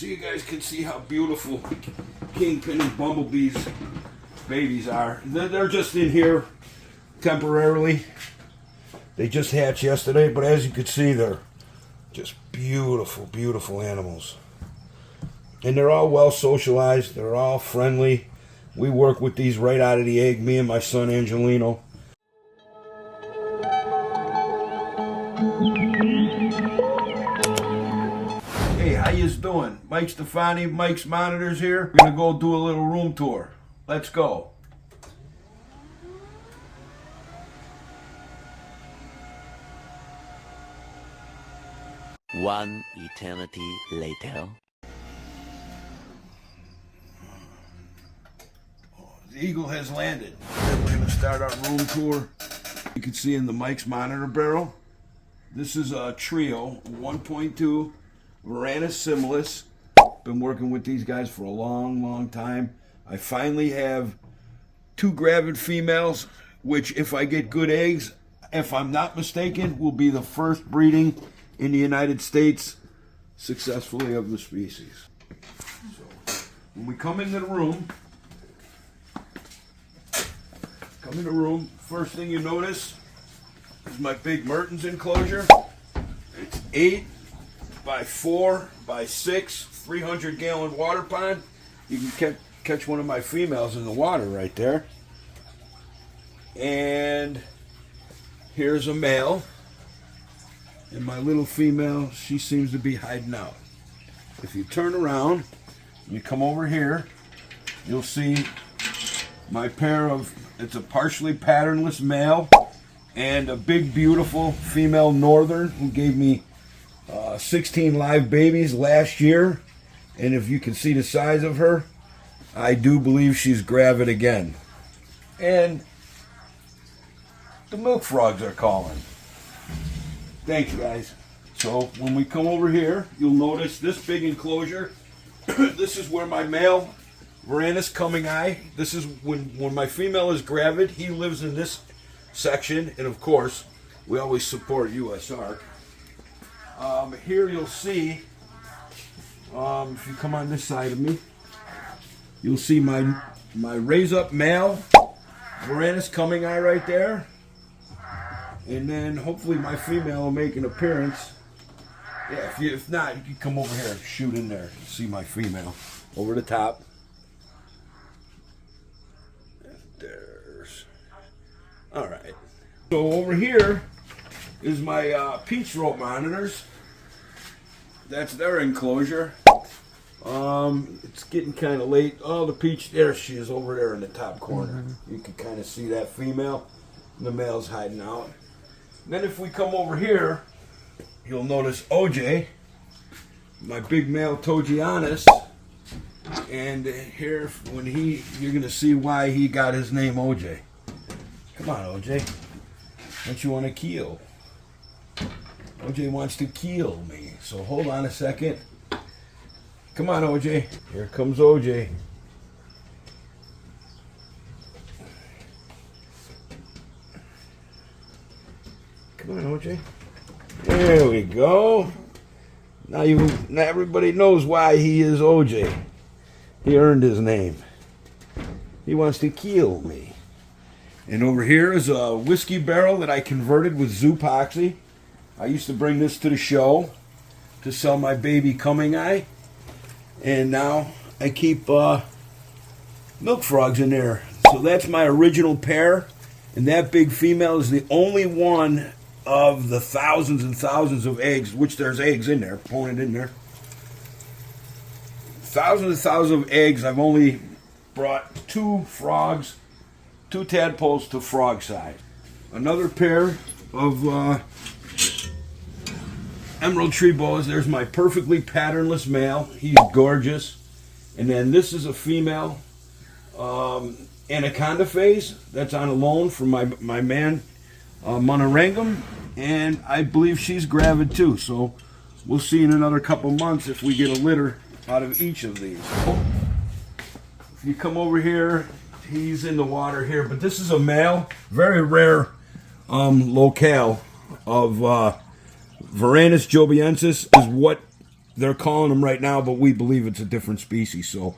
so you guys can see how beautiful Kingpin and Bumblebee's babies are. They're just in here temporarily. They just hatched yesterday, but as you can see, they're just beautiful, beautiful animals. And they're all well socialized. They're all friendly. We work with these right out of the egg, me and my son Angelino. Hey, how yous doing? Mike Stefani, Mike's Monitors here. We're gonna go do a little room tour. Let's go. One eternity later. The Eagle has landed. Then we're going to start our room tour. You can see in the Mike's Monitor barrel. This is a trio, 1.2 Varanus similis. Been working with these guys for a long, long time. I finally have 2 gravid females, which if I get good eggs, if I'm not mistaken, will be the first breeding in the United States successfully of the species. So when we come into the room, first thing you notice is my big Mertens enclosure. It's 8 by 4 by 6, 300-gallon water pond. You can catch one of my females in the water right there. And here's a male. And my little female, she seems to be hiding out. If you turn around, you come over here, you'll see my pair of, it's a partially patternless male and a big beautiful female northern who gave me 16 live babies last year. And if you can see the size of her, I do believe she's gravid again. And the milk frogs are calling. Thanks, guys. So when we come over here, you'll notice this big enclosure. This is where my male Varanus coming eye. This is when my female is gravid. He lives in this section, and of course, we always support USARK. Here you'll see, if you come on this side of me, you'll see my raise up male Varanus coming eye right there. And then hopefully my female will make an appearance. Yeah, if not, you can come over here and shoot in there. See my female over the top. There's. All right. So over here is my peach throat monitors. That's their enclosure. It's getting kind of late. Oh, the peach, there she is over there in the top corner. You can kind of see that female. The male's hiding out. Then if we come over here, you'll notice OJ, my big male Togianus. And here, you're going to see why he got his name OJ. Come on, OJ. Don't you want to keel? OJ wants to keel me. So hold on a second. Come on, OJ. Here comes OJ. Come on, OJ. There we go. Now everybody knows why he is OJ. He earned his name. He wants to keel me. And over here is a whiskey barrel that I converted with Zoopoxy. I used to bring this to the show to sell my baby coming eye. And now I keep milk frogs in there. So that's my original pair. And that big female is the only one of the thousands and thousands of eggs, which there's eggs in there, pulling it in there. Thousands and thousands of eggs. I've only brought 2 frogs, 2 tadpoles to frog size. Another pair of emerald tree boas. There's my perfectly patternless male. He's gorgeous. And then this is a female anaconda phase that's on a loan from my man Monorangum, and I believe she's gravid too. So we'll see in another couple months if we get a litter out of each of these. If you come over here, he's in the water here, but this is a male, very rare locale of Varanus joviensis is what they're calling them right now, but we believe it's a different species. So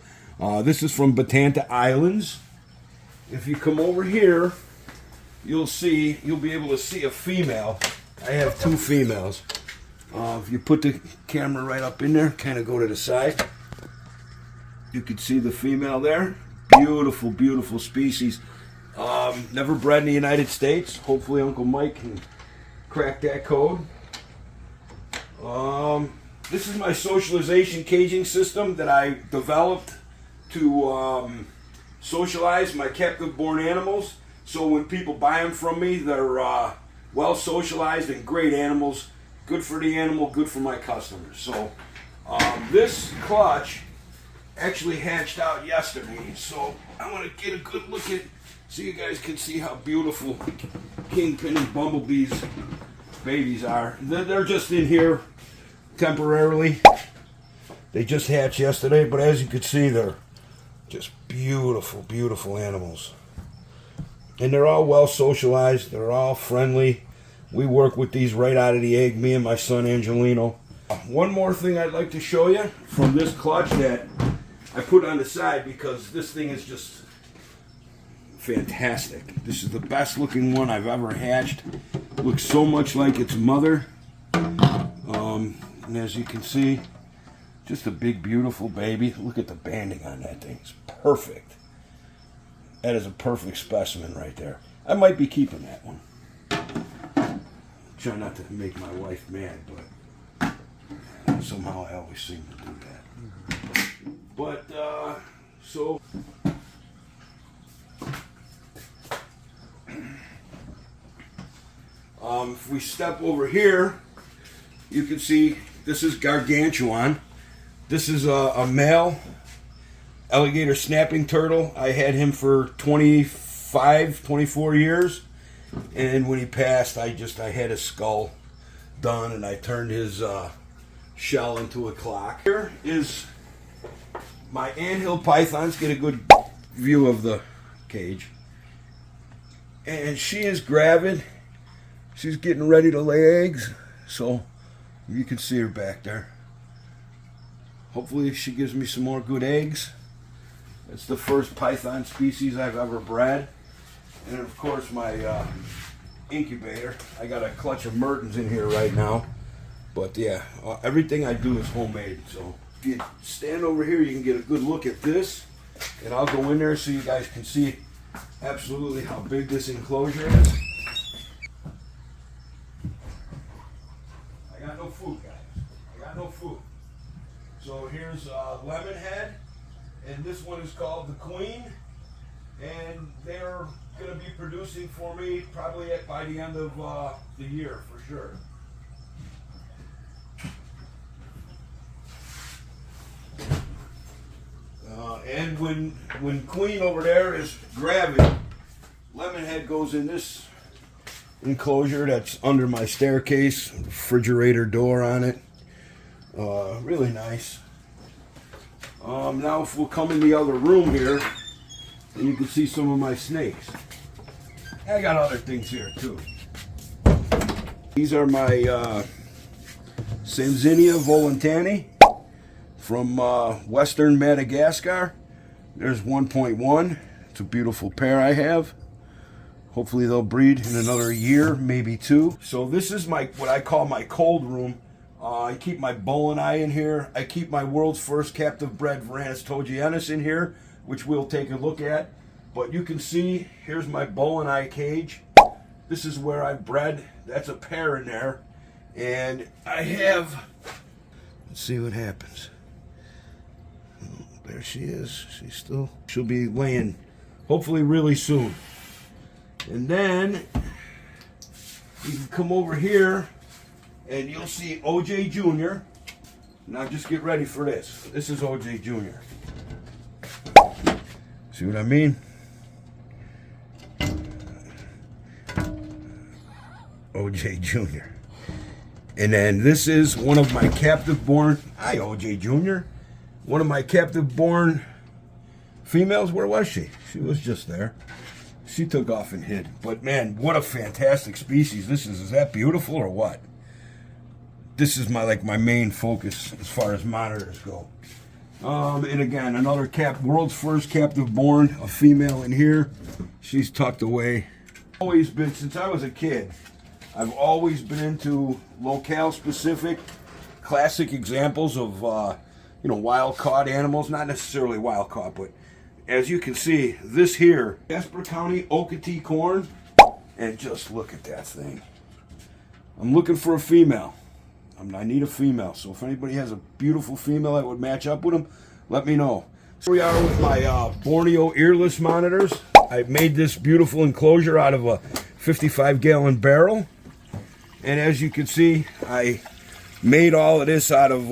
this is from Batanta Islands. If you come over here, you'll be able to see a female. I have 2 females. If you put the camera right up in there, kind of go to the side, you can see the female there. Beautiful, beautiful species. Never bred in the United States. Hopefully Uncle Mike can crack that code. This is my socialization caging system that I developed to socialize my captive born animals. So when people buy them from me, they're well socialized and great animals. Good for the animal, good for my customers. So this clutch actually hatched out yesterday. So I want to get a good look at, so you guys can see how beautiful Kingpin and Bumblebee's babies are. They're just in here temporarily. They just hatched yesterday, but as you can see, they're just beautiful, beautiful animals. And they're all well socialized. They're all friendly. We work with these right out of the egg, me and my son Angelino. One more thing I'd like to show you from this clutch that I put on the side because this thing is just fantastic. This is the best looking one I've ever hatched. Looks so much like its mother. And as you can see, just a big, beautiful baby. Look at the banding on that thing. It's perfect. That is a perfect specimen right there. I might be keeping that one. Try not to make my wife mad, but somehow I always seem to do that. But, so... if we step over here, you can see this is Gargantuan. This is a male alligator snapping turtle. I had him for 24 years. And when he passed, I had his skull done and I turned his shell into a clock. Here is my anthill pythons. Get a good view of the cage. And she is gravid. She's getting ready to lay eggs. So you can see her back there. Hopefully she gives me some more good eggs. It's the first python species I've ever bred. And of course my incubator. I got a clutch of Mertens in here right now. But yeah, everything I do is homemade. So if you stand over here, you can get a good look at this. And I'll go in there so you guys can see absolutely how big this enclosure is. I got no food, guys. I got no food. So here's Lemonhead. And this one is called the Queen. And they're going to be producing for me probably by the end of the year for sure. And when Queen over there is gravid, Lemonhead goes in this enclosure that's under my staircase, refrigerator door on it. Really nice. Now if we'll come in the other room here, and you can see some of my snakes. I got other things here too. These are my Sanzinia volantani from western Madagascar. There's 1.1. It's a beautiful pair I have. Hopefully they'll breed in another year, maybe 2. So this is my what I call my cold room. I keep my Boas in here. I keep my world's first captive bred Varanus togienus in here, which we'll take a look at. But you can see, here's my Boas cage. This is where I bred. That's a pair in there. And I have, let's see what happens. There she is. She'll be laying hopefully really soon. And then you can come over here and you'll see OJ Jr. Now just get ready for this. This is OJ Jr. See what I mean? OJ Jr. And then this is one of my captive born, hi OJ Jr. One of my captive born females. Where was she? She was just there. She took off and hid. But man, what a fantastic species this is. Is that beautiful or what? this is my main focus as far as monitors go. And again, another world's first captive born, a female in here. She's tucked away. Always been, since I was a kid, I've always been into locale specific, classic examples of, wild caught animals. Not necessarily wild caught, but as you can see, this here, Jasper County Okatee corn, and just look at that thing. I'm looking for a female. I need a female, so if anybody has a beautiful female that would match up with them, let me know. Here we are with my Borneo earless monitors. I made this beautiful enclosure out of a 55-gallon barrel, and as you can see, I made all of this out of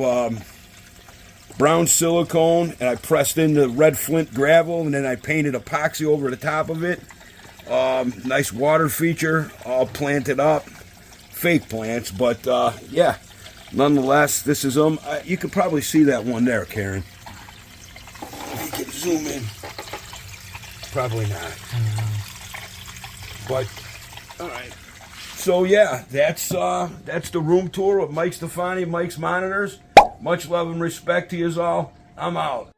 brown silicone, and I pressed in the red flint gravel, and then I painted epoxy over the top of it. Nice water feature, all planted up. Fake plants, but yeah. Nonetheless, this is them. You could probably see that one there, Karen. If you can zoom in. Probably not. But, all right. So, yeah, that's the room tour of Mike Stefani, Mike's Monitors. Much love and respect to you all. I'm out.